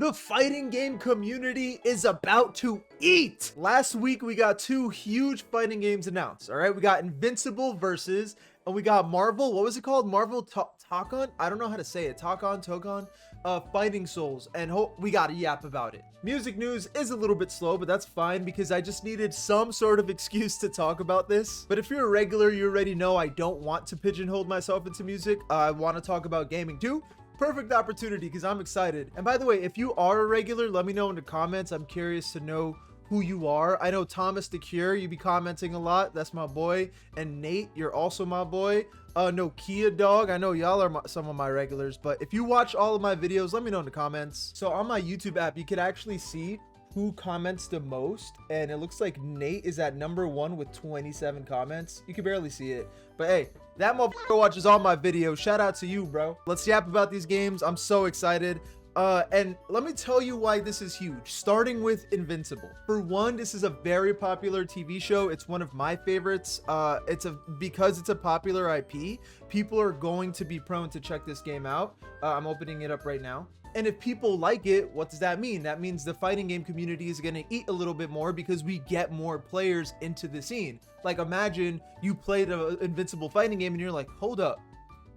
The fighting game community is about to eat. Last week, we got two huge fighting games announced. All right, we got Invincible versus, and we got Marvel. What was it called? Marvel Takon? I don't know how to say it. Tokon. Fighting Souls, and we got a yap about it. Music news is a little bit slow, but that's fine because I just needed some sort of excuse to talk about this. But if you're a regular, you already know I don't want to pigeonhole myself into music. I want to talk about gaming too. Perfect opportunity because I'm excited. And by the way, if you are a regular, let me know in the comments. I'm curious to know who you are. I know Thomas the Cure, you be commenting a lot. That's my boy. And Nate, you're also my boy. No, Kia Dog, I know y'all are some of my regulars, but if you watch all of my videos, let me know in the comments. So on my YouTube app, you could actually see who comments the most, and it looks like Nate is at #1 with 27 comments. You can barely see it, but hey, that motherfucker watches all my videos. Shout out to you, bro. Let's yap about these games. I'm so excited. And let me tell you why this is huge, starting with Invincible. For one, this is a very popular TV show. It's one of my favorites. Because it's a popular IP, people are going to be prone to check this game out. I'm opening it up right now. And if people like it, what does that mean? That means the fighting game community is going to eat a little bit more because we get more players into the scene. Like, imagine you played an Invincible fighting game and you're like, hold up,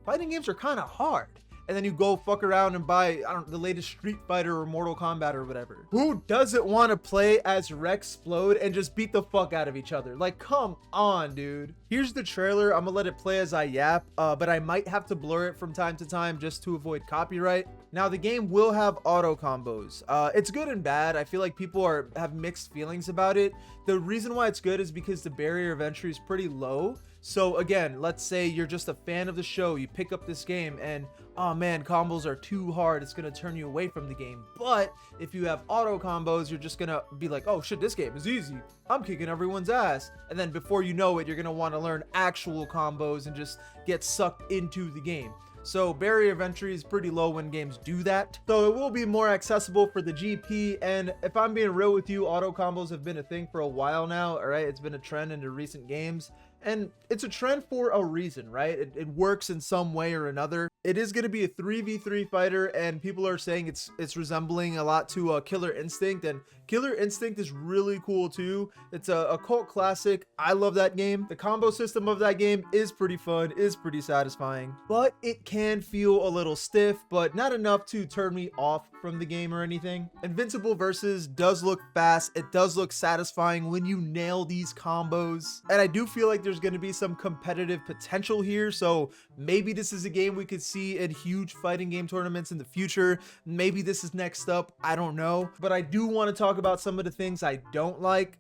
fighting games are kind of hard. And then you go fuck around and buy, the latest Street Fighter or Mortal Kombat or whatever. Who doesn't want to play as Rexplode and just beat the fuck out of each other? Like, come on, dude. Here's the trailer. I'm gonna let it play as I yap, but I might have to blur it from time to time just to avoid copyright. Now, the game will have auto combos. It's good and bad. I feel like people have mixed feelings about it. The reason why it's good is because the barrier of entry is pretty low. So again, let's say you're just a fan of the show, you pick up this game and, oh man, combos are too hard, it's gonna turn you away from the game. But if you have auto combos, you're just gonna be like, oh shit, this game is easy, I'm kicking everyone's ass. And then before you know it, you're gonna want to learn actual combos and just get sucked into the game. So barrier of entry is pretty low when games do that. So it will be more accessible for the GP. And if I'm being real with you, auto combos have been a thing for a while now. All right, it's been a trend in the recent games. And it's a trend for a reason, right? It works in some way or another. It is going to be a 3v3 fighter, and people are saying it's resembling a lot to Killer Instinct, and Killer Instinct is really cool too. It's a cult classic. I love that game. The combo system of that game is pretty fun, is pretty satisfying, but it can feel a little stiff, but not enough to turn me off from the game or anything. Invincible Versus does look fast. It does look satisfying when you nail these combos, and I do feel like there's going to be some competitive potential here. So maybe this is a game we could see in huge fighting game tournaments in the future. Maybe this is next up, I don't know, but I do want to talk about some of the things I don't like.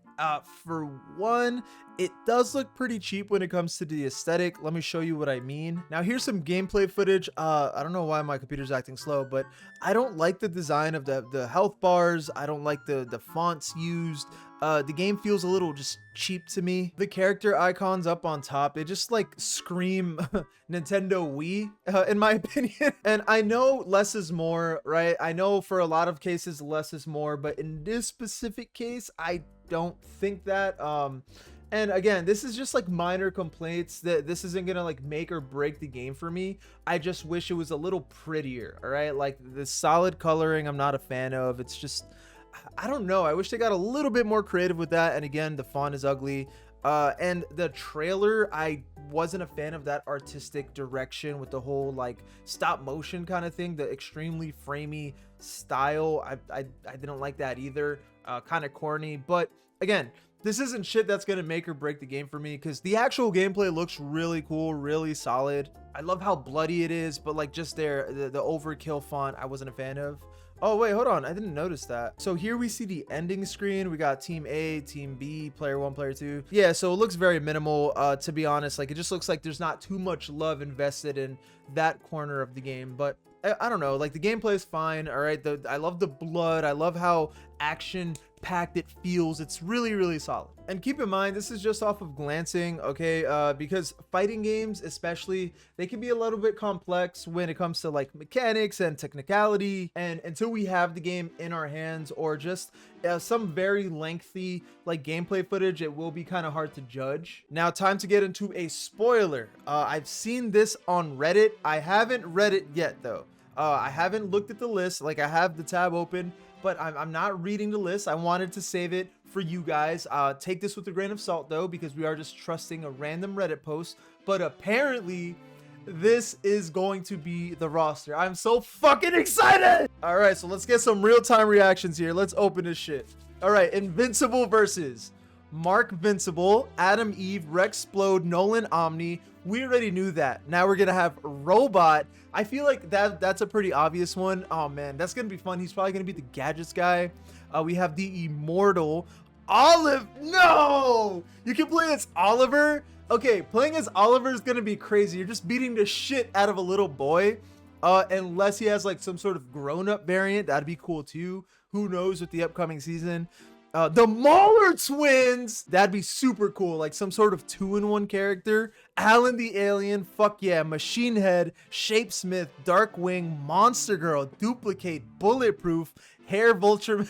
For one, it does look pretty cheap when it comes to the aesthetic. Let me show you what I mean. Now here's some gameplay footage. I don't know why my computer's acting slow, but I don't like the design of the health bars. I don't like the fonts used. The game feels a little just cheap to me. The character icons up on top, they just like scream Nintendo Wii, in my opinion. And I know less is more, right? I know for a lot of cases, less is more, but in this specific case, I don't think that. And again, this is just like minor complaints that this isn't gonna like make or break the game for me. I just wish it was a little prettier, all right? Like the solid coloring, I'm not a fan of. It's just, I don't know. I wish they got a little bit more creative with that. And again, the font is ugly. And the trailer, I wasn't a fan of that artistic direction with the whole like stop motion kind of thing, the extremely framey style. I didn't like that either. Kind of corny, but again, this isn't shit that's gonna make or break the game for me because the actual gameplay looks really cool, really solid. I love how bloody it is, but like just the overkill font I wasn't a fan of. Oh wait, hold on, I didn't notice that. So here we see the ending screen. We got team A, team B, player 1, player 2. Yeah, so it looks very minimal, to be honest. Like it just looks like there's not too much love invested in that corner of the game, but I don't know, like the gameplay is fine. All right, I love the blood. I love how action packed it feels. It's really, really solid. And keep in mind, this is just off of glancing, okay? Because fighting games, especially, they can be a little bit complex when it comes to like mechanics and technicality. And until we have the game in our hands or just some very lengthy like gameplay footage, it will be kind of hard to judge. Now, time to get into a spoiler. I've seen this on Reddit. I haven't read it yet though. I haven't looked at the list. Like, I have the tab open, but I'm not reading the list. I wanted to save it for you guys. Take this with a grain of salt, though, because we are just trusting a random Reddit post. But apparently, this is going to be the roster. I'm so fucking excited. All right, so let's get some real-time reactions here. Let's open this shit. All right, Invincible versus Mark Vincible, Adam Eve, Rexplode, Nolan Omni. We already knew that. Now we're gonna have Robot. I feel like that's a pretty obvious one. Oh man, that's gonna be fun. He's probably gonna be the gadgets guy. We have the Immortal Olive. No, you can play as Oliver. Okay, playing as Oliver is gonna be crazy. You're just beating the shit out of a little boy. Unless he has like some sort of grown-up variant, that'd be cool too. Who knows with the upcoming season. The Mauler twins, that'd be super cool, like some sort of 2-in-1 character. Alan the Alien, fuck yeah. Machine Head, Shapesmith, Darkwing, Monster Girl, Duplicate, Bulletproof, Hair Vulture,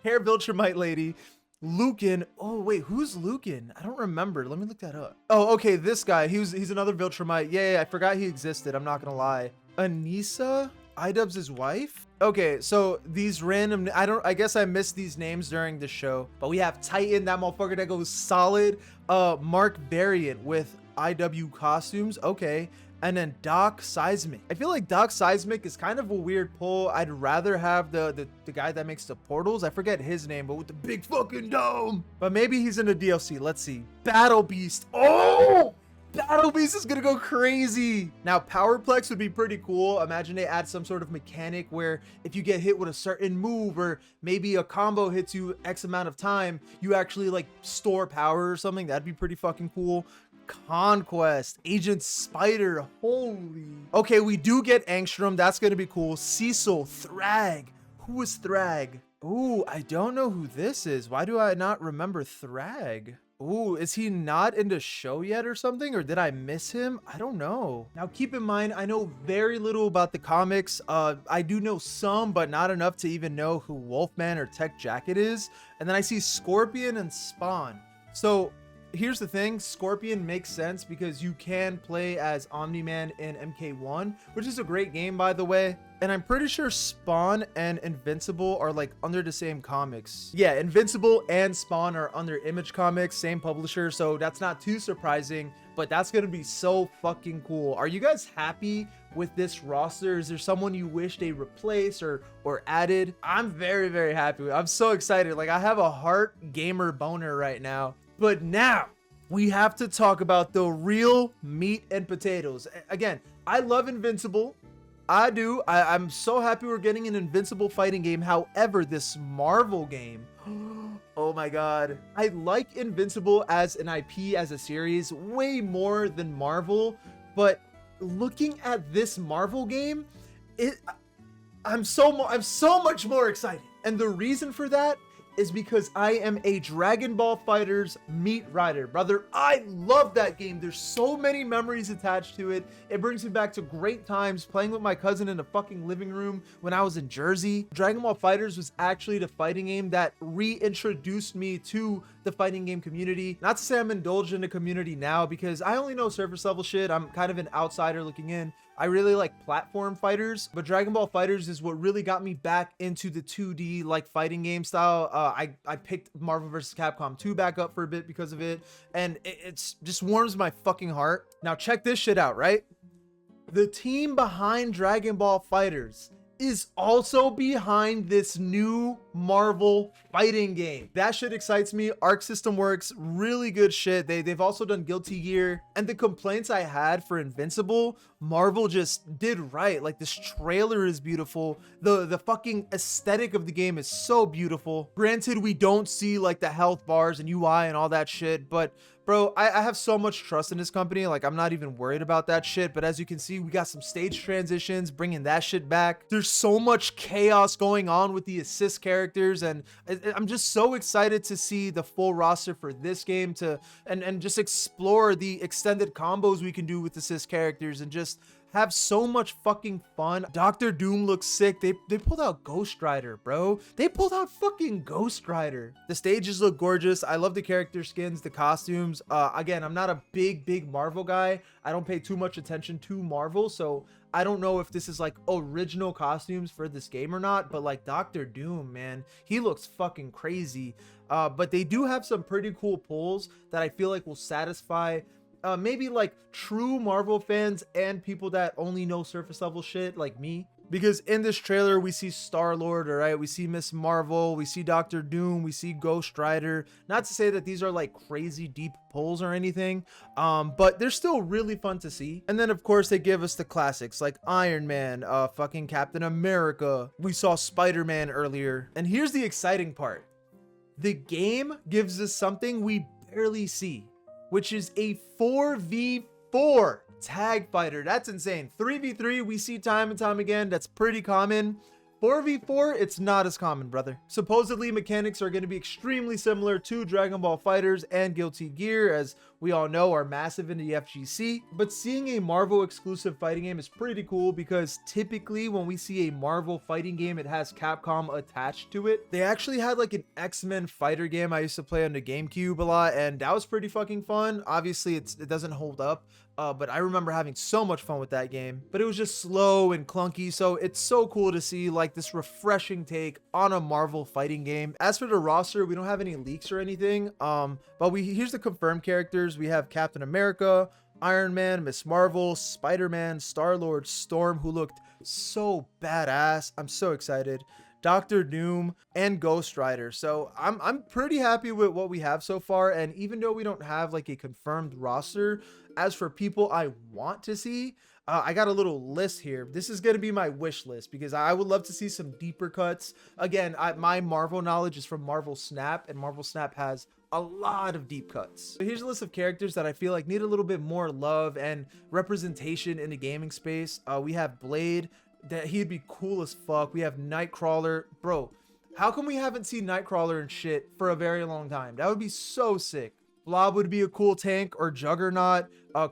Hair Viltrumite Lady, Lucan. Oh wait, who's Lucan? I don't remember. Let me look that up. Oh, okay, this guy. He's another Viltrumite. Yeah, I forgot he existed. I'm not gonna lie. Anissa, iDubbbz' wife. Okay, so these random, I guess I missed these names during the show, but we have Titan, that motherfucker that goes solid. Mark Variant with IW costumes. Okay. And then Doc Seismic. I feel like Doc Seismic is kind of a weird pull. I'd rather have the guy that makes the portals. I forget his name, but with the big fucking dome. But maybe he's in the DLC. Let's see. Battle Beast. Oh! Battle Beast is gonna go crazy. Now, Powerplex would be pretty cool. Imagine they add some sort of mechanic where if you get hit with a certain move or maybe a combo hits you X amount of time, you actually like store power or something. That'd be pretty fucking cool. Conquest, Agent Spider, holy. Okay, we do get Angstrom. That's gonna be cool. Cecil, Thrag. Who is Thrag? Ooh, I don't know who this is. Why do I not remember Thrag? Ooh, is he not in the show yet or something? Or did I miss him? I don't know. Now, keep in mind, I know very little about the comics. I do know some, but not enough to even know who Wolfman or Tech Jacket is. And then I see Scorpion and Spawn. So here's the thing. Scorpion makes sense because you can play as Omni-Man in MK1, which is a great game, by the way. And I'm pretty sure Spawn and Invincible are like under the same comics. Yeah, Invincible and Spawn are under Image Comics, same publisher. So that's not too surprising, but that's going to be so fucking cool. Are you guys happy with this roster? Is there someone you wish they replaced or added? I'm very, very happy. I'm so excited. Like, I have a heart gamer boner right now. But now we have to talk about the real meat and potatoes. Again, I love Invincible. I do. I'm so happy we're getting an Invincible fighting game. However, this Marvel game, oh my God. I like Invincible as an IP, as a series, way more than Marvel. But looking at this Marvel game, I'm so much more excited. And the reason for that is because I am a Dragon Ball FighterZ meat rider, brother. I love that game. There's so many memories attached to it. It brings me back to great times playing with my cousin in the fucking living room when I was in Jersey. Dragon Ball FighterZ was actually the fighting game that reintroduced me to the fighting game community. Not to say I'm indulged in the community now, because I only know surface level shit. I'm kind of an outsider looking in. I really like platform fighters, but Dragon Ball FighterZ is what really got me back into the 2D like fighting game style. I picked Marvel vs. Capcom 2 back up for a bit because of it, and it's just warms my fucking heart. Now check this shit out, right? The team behind Dragon Ball FighterZ is also behind this new Marvel fighting game. That shit excites me. Arc System Works, really good shit. They've also done Guilty Gear. And the complaints I had for Invincible, Marvel just did right. Like, this trailer is beautiful. The fucking aesthetic of the game is so beautiful. Granted, we don't see like the health bars and UI and all that shit, but bro, I have so much trust in this company. Like, I'm not even worried about that shit. But as you can see, we got some stage transitions, bringing that shit back. There's so much chaos going on with the assist characters, and I'm just so excited to see the full roster for this game and just explore the extended combos we can do with assist characters and just have so much fucking fun. Doctor Doom looks sick. They pulled out Ghost Rider, bro. They pulled out fucking Ghost Rider. The stages look gorgeous. I love the character skins, the costumes. Again, I'm not a big Marvel guy. I don't pay too much attention to Marvel, so I don't know if this is like original costumes for this game or not, but like Doctor Doom, man, he looks fucking crazy. But they do have some pretty cool pulls that I feel like will satisfy maybe like true Marvel fans and people that only know surface level shit like me. Because in this trailer, we see Star-Lord, all right? We see Miss Marvel, we see Doctor Doom, we see Ghost Rider. Not to say that these are like crazy deep pulls or anything, but they're still really fun to see. And then of course they give us the classics like Iron Man, fucking Captain America. We saw Spider-Man earlier. And here's the exciting part. The game gives us something we barely see, which is a 4v4 tag fighter. That's insane. 3v3 we see time and time again. That's pretty common. 4v4, it's not as common, brother. Supposedly mechanics are going to be extremely similar to Dragon Ball FighterZ and Guilty Gear, as we all know are massive in the FGC. But seeing a Marvel exclusive fighting game is pretty cool, because typically when we see a Marvel fighting game, it has Capcom attached to it. They actually had like an X-Men fighter game I used to play on the GameCube a lot, and that was pretty fucking fun. Obviously it doesn't hold up, but I remember having so much fun with that game. But it was just slow and clunky, so it's so cool to see like this refreshing take on a Marvel fighting game. As for the roster, we don't have any leaks or anything, but here's the confirmed characters. We have Captain America, Iron Man, Miss Marvel, Spider-Man, Star-Lord, Storm, who looked so badass. I'm so excited. Doctor Doom, and Ghost Rider. So I'm pretty happy with what we have so far. And even though we don't have like a confirmed roster, as for people I want to see, I got a little list here. This is going to be my wish list, because I would love to see some deeper cuts. Again, my Marvel knowledge is from Marvel Snap, and Marvel Snap has a lot of deep cuts. So here's a list of characters that I feel like need a little bit more love and representation in the gaming space. We have Blade. That he'd be cool as fuck. We have Nightcrawler. Bro, how come we haven't seen Nightcrawler and shit for a very long time? That would be so sick. Blob would be a cool tank, or Juggernaut.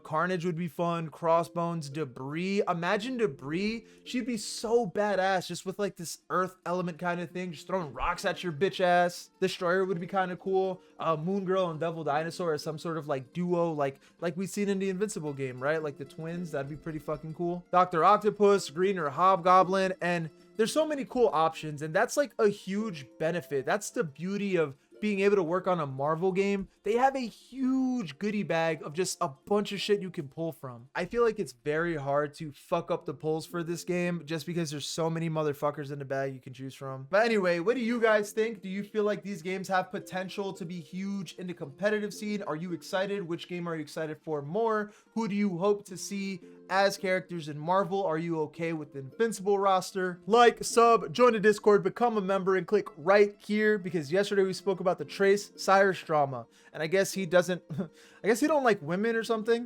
Carnage would be fun. Crossbones, Debris. Imagine Debris. She'd be so badass just with like this earth element kind of thing, just throwing rocks at your bitch ass. Destroyer would be kind of cool. Moon Girl and Devil Dinosaur as some sort of like duo, like we've seen in the Invincible game, right? Like the twins. That'd be pretty fucking cool. Dr. Octopus, Green or Hobgoblin, and there's so many cool options, and that's like a huge benefit. That's the beauty of being able to work on a Marvel game. They have a huge goodie bag of just a bunch of shit you can pull from. I feel like it's very hard to fuck up the pulls for this game, just because there's so many motherfuckers in the bag you can choose from. But anyway, what do you guys think? Do you feel like these games have potential to be huge in the competitive scene? Are you excited? Which game are you excited for more? Who do you hope to see as characters in Marvel? Are you okay with the Invincible roster? Like, sub, join the Discord, become a member, and click right here, because yesterday we spoke about the Trace Cyrus drama, and I guess he doesn't I guess he don't like women or something.